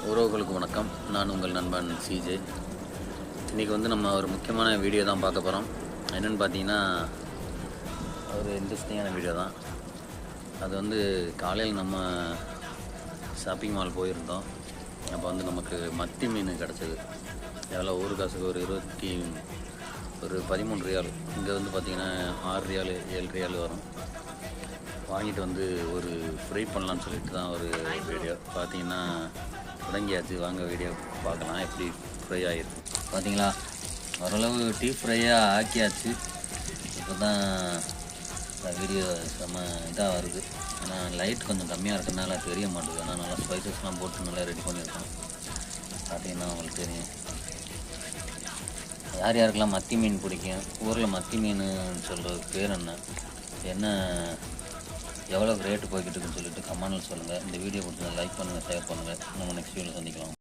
உறவுகளுக்கு வணக்கம். நான் உங்கள் நண்பன் சிஜே. இன்றைக்கி வந்து நம்ம ஒரு முக்கியமான வீடியோ தான் பார்க்க போகிறோம். என்னென்னு பார்த்தீங்கன்னா, ஒரு இன்ட்ரெஸ்டிங்கான வீடியோ தான். அது வந்து காலையில் நம்ம ஷாப்பிங் மால் போயிருந்தோம். அப்போ வந்து நமக்கு மத்தி மீன் கிடச்சிது. எவ்வளோ ஊர் காசுக்கு ஒரு 13 ரியால். இங்கே வந்து பார்த்திங்கன்னா 6 ரியால் 7 ரியால் வரும். வாங்கிட்டு வந்து ஒரு ஃப்ரை பண்ணலான்னு சொல்லிட்டு தான் ஒரு வீடியோ பார்த்தீங்கன்னா தொடங்கியாச்சு. வாங்க வீடியோ பார்க்கலாம் எப்படி ஃப்ரை ஆகிருக்கு. பார்த்தீங்களா, ஓரளவு டீப் ஃப்ரையாக ஆக்கியாச்சு. இப்போ தான் வீடியோ செம்ம இதாக வருது. ஏன்னா லைட் கொஞ்சம் கம்மியாக இருக்கிறதுனால தெரிய மாட்டேங்குது. ஆனால் நல்லா ஸ்பைசஸ்லாம் போட்டு நல்லா ரெடி பண்ணியிருக்கோம். பார்த்தீங்கன்னா உங்களுக்கு தெரியும். யார் யாருக்கெல்லாம் மத்தி மீன் பிடிக்கும், ஊரில் மத்தி மீன் சொல்கிற பேர் என்ன எவ்வளோ ரேட்டு போய்கிட்டு இருக்குன்னு சொல்லிட்டு கமெண்ட்டில் சொல்லுங்கள். இந்த வீடியோ பிடிச்சதை லைக் பண்ணுங்கள், ஷேர் பண்ணுங்கள். நம்ம நெக்ஸ்ட் வீடியோவில் சந்திக்கலாம்.